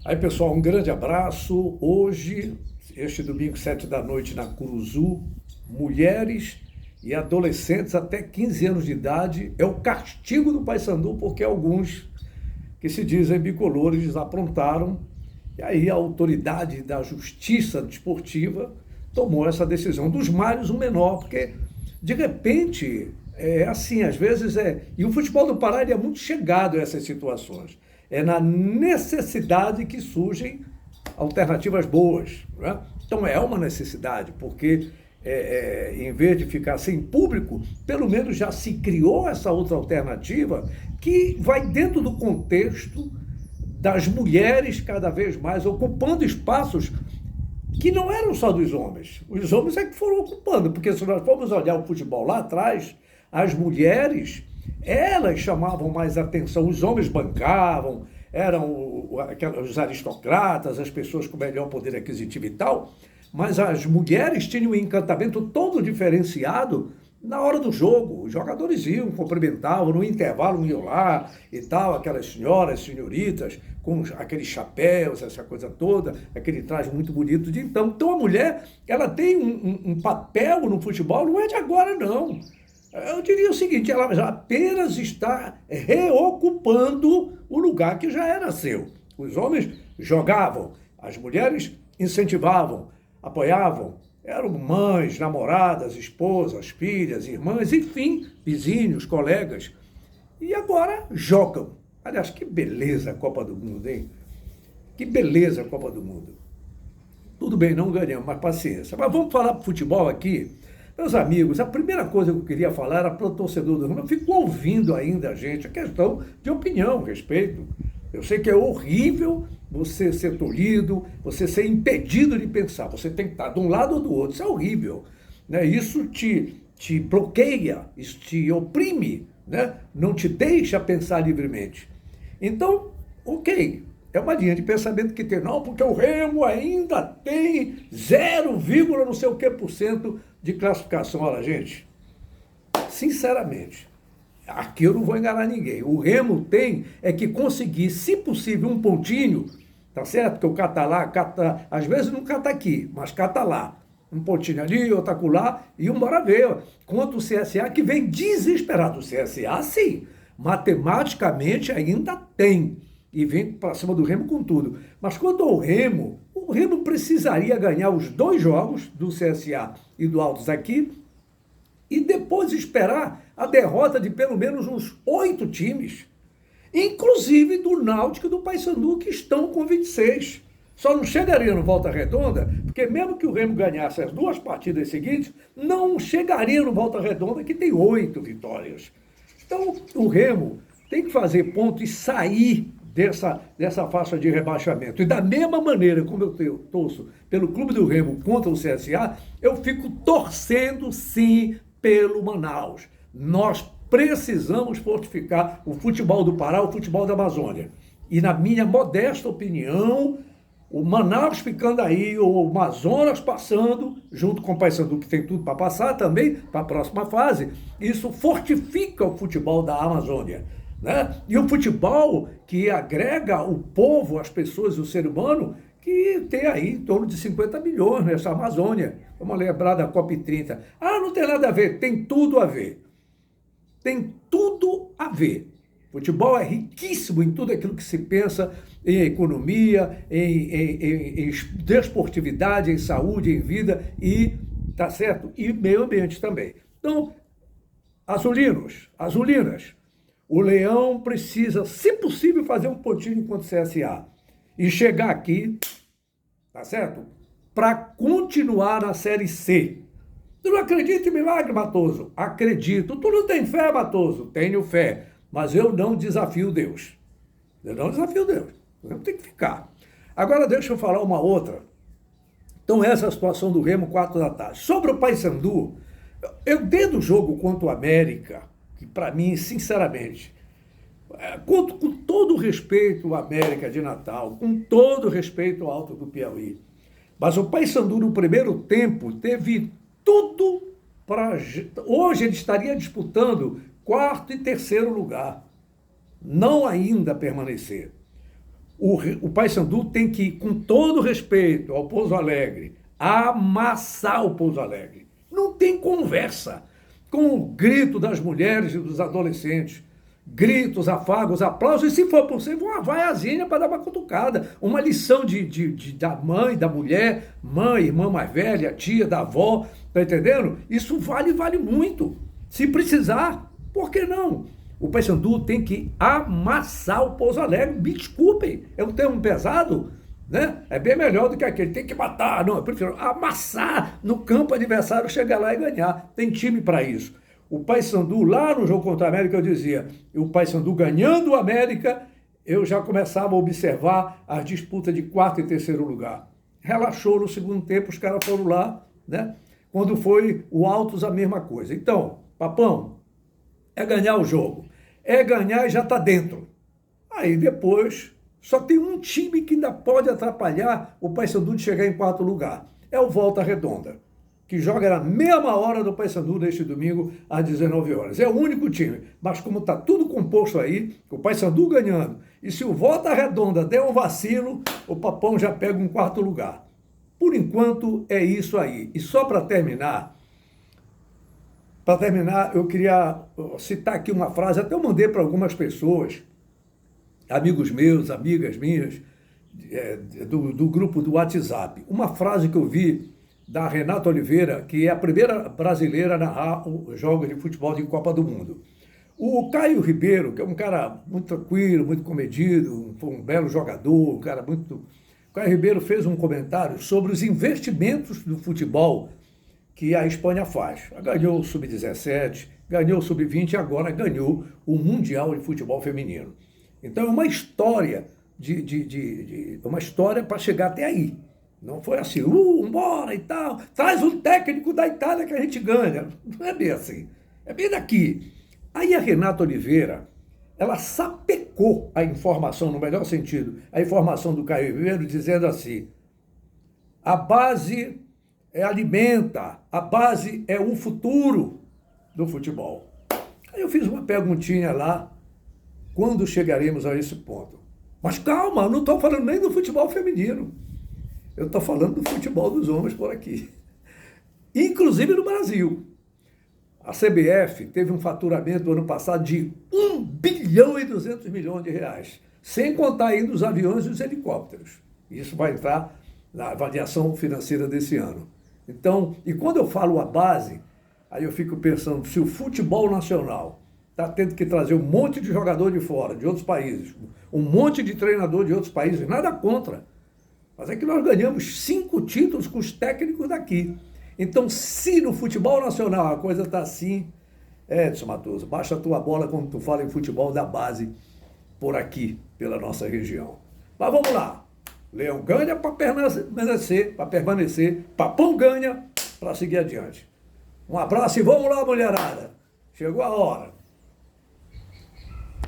Aí, pessoal, um grande abraço. Hoje, este domingo, 7 da noite, na Curuzu, mulheres e adolescentes até 15 anos de idade é o castigo do Paysandu, porque alguns que se dizem bicolores aprontaram. E aí a autoridade da justiça desportiva tomou essa decisão. Dos males, o menor, porque, de repente, é assim, às vezes é... E o futebol do Pará ele é muito chegado a essas situações. É na necessidade que surgem alternativas boas, né? Então é uma necessidade, porque em vez de ficar sem público, pelo menos já se criou essa outra alternativa que vai dentro do contexto das mulheres cada vez mais ocupando espaços que não eram só dos homens. Os homens é que foram ocupando, porque se nós formos olhar o futebol lá atrás, as mulheres, elas chamavam mais atenção, os homens bancavam, eram os aristocratas, as pessoas com melhor poder aquisitivo e tal, mas as mulheres tinham um encantamento todo diferenciado na hora do jogo. Os jogadores iam, cumprimentavam, no intervalo iam lá e tal, aquelas senhoras, senhoritas, com aqueles chapéus, essa coisa toda, aquele traje muito bonito de então. Então a mulher, ela tem um papel no futebol, não é de agora não. Eu diria o seguinte, ela já apenas está reocupando o lugar que já era seu. Os homens jogavam, as mulheres incentivavam, apoiavam, eram mães, namoradas, esposas, filhas, irmãs, enfim, vizinhos, colegas. E agora jogam. Aliás, que beleza a Copa do Mundo, hein? Que beleza a Copa do Mundo. Tudo bem, não ganhamos, mas paciência. Mas vamos falar para futebol aqui. Meus amigos, a primeira coisa que eu queria falar era para o torcedor do Remo. Eu fico ouvindo ainda, gente, a questão de opinião, respeito. Eu sei que é horrível você ser tolhido, você ser impedido de pensar. Você tem que estar de um lado ou do outro. Isso é horrível, né? Isso te bloqueia, isso te oprime, né? Não te deixa pensar livremente. Então, ok, é uma linha de pensamento que tem, não, porque o Remo ainda tem 0, não sei o que por cento de classificação. Olha, gente, sinceramente, aqui eu não vou enganar ninguém. O Remo tem é que conseguir, se possível, um pontinho, tá certo? Porque o cata lá, cata, às vezes não cata aqui, mas cata lá. Um pontinho ali, outro acolá, e bora ver. Quanto o CSA, que vem desesperado. O CSA, sim, matematicamente ainda tem. E vem para cima do Remo com tudo. Mas quanto ao Remo, o Remo precisaria ganhar os 2 jogos do CSA e do Altos aqui, e depois esperar a derrota de pelo menos uns 8 times, inclusive do Náutico e do Paysandu, que estão com 26. Só não chegaria no Volta Redonda, porque mesmo que o Remo ganhasse as 2 partidas seguintes, não chegaria no Volta Redonda, que tem 8 vitórias. Então, o Remo tem que fazer ponto e sair dessa faixa de rebaixamento. E da mesma maneira como eu torço pelo Clube do Remo contra o CSA, eu fico torcendo, sim, pelo Manaus. Nós precisamos fortificar o futebol do Pará, o futebol da Amazônia. E na minha modesta opinião, o Manaus ficando aí, o Amazonas passando, junto com o Paysandu, que tem tudo para passar também, para a próxima fase, isso fortifica o futebol da Amazônia, né? E o futebol que agrega o povo, as pessoas, o ser humano, que tem aí em torno de 50 milhões nessa Amazônia. Vamos lembrar da COP30. Ah, não tem nada a ver. Tem tudo a ver. Tem tudo a ver. Futebol é riquíssimo em tudo aquilo que se pensa em economia, em desportividade, em saúde, em vida e, tá certo? E meio ambiente também. Então, azulinas, o Leão precisa, se possível, fazer um pontinho contra o CSA e chegar aqui, tá certo? Para continuar na Série C. Tu não acredita em milagre, Matoso? Acredito. Tu não tem fé, Matoso? Tenho fé. Mas eu não desafio Deus. Eu não desafio Deus. Eu tenho que ficar. Agora deixa eu falar uma outra. Então essa é a situação do Remo, 4 da tarde. Sobre o Paysandu, eu desde o jogo contra o América, que para mim, sinceramente, com todo o respeito ao América de Natal, com todo o respeito ao Alto do Piauí, mas o Paysandu no primeiro tempo teve tudo para... Hoje ele estaria disputando 4º e 3º lugar, não ainda permanecer. O Paysandu tem que, com todo respeito ao Pouso Alegre, amassar o Pouso Alegre. Não tem conversa com o grito das mulheres e dos adolescentes. Gritos, afagos, aplausos, e se for possível, uma vaiazinha para dar uma cutucada, uma lição da mãe, da mulher, mãe, irmã mais velha, tia, da avó, tá entendendo? Isso vale muito. Se precisar, por que não? O Paysandu tem que amassar o Pouso Alegre, me desculpem, é um termo pesado, né? É bem melhor do que aquele, tem que matar, não, eu prefiro amassar no campo adversário, chegar lá e ganhar, tem time para isso. O Paysandu, lá no jogo contra a América, eu dizia, o Paysandu ganhando o América, eu já começava a observar as disputas de quarto e terceiro lugar. Relaxou no segundo tempo, os caras foram lá, né? Quando foi o Altos, a mesma coisa. Então, Papão, é ganhar o jogo. É ganhar e já está dentro. Aí depois, só tem um time que ainda pode atrapalhar o Paysandu de chegar em quarto lugar. É o Volta Redonda, que joga na mesma hora do Paysandu neste domingo, às 19 horas. É o único time. Mas como está tudo composto aí, o Paysandu ganhando, e se o Volta Redonda der um vacilo, o Papão já pega um quarto lugar. Por enquanto, é isso aí. E só para terminar, eu queria citar aqui uma frase, até eu mandei para algumas pessoas, amigos meus, amigas minhas, do grupo do WhatsApp. Uma frase que eu vi da Renata Oliveira, que é a primeira brasileira a narrar os jogos de futebol de Copa do Mundo. O Caio Ribeiro, que é um cara muito tranquilo, muito comedido, um belo jogador, um cara muito... O Caio Ribeiro fez um comentário sobre os investimentos do futebol que a Espanha faz. Ganhou o Sub-17, ganhou o Sub-20 e agora ganhou o Mundial de Futebol Feminino. Então é uma história uma história para chegar até aí. Não foi assim, bora e tal, traz um técnico da Itália que a gente ganha. Não é bem assim, é bem daqui. Aí a Renata Oliveira, ela sapecou a informação, no melhor sentido, a informação do Caio Ribeiro, dizendo assim, a base alimenta, a base é o futuro do futebol. Aí eu fiz uma perguntinha lá, quando chegaremos a esse ponto? Mas calma, eu não estou falando nem do futebol feminino. Eu estou falando do futebol dos homens por aqui. Inclusive no Brasil. A CBF teve um faturamento no ano passado de 1 bilhão e 200 milhões de reais. Sem contar ainda os aviões e os helicópteros. Isso vai entrar na avaliação financeira desse ano. Então, e quando eu falo a base, aí eu fico pensando, se o futebol nacional está tendo que trazer um monte de jogador de fora, de outros países, um monte de treinador de outros países, nada contra. Mas é que nós ganhamos 5 títulos com os técnicos daqui. Então, se no futebol nacional a coisa está assim, Edson Matoso, baixa a tua bola quando tu fala em futebol da base por aqui, pela nossa região. Mas vamos lá. Leão ganha para permanecer, Papão ganha para seguir adiante. Um abraço e vamos lá, mulherada. Chegou a hora.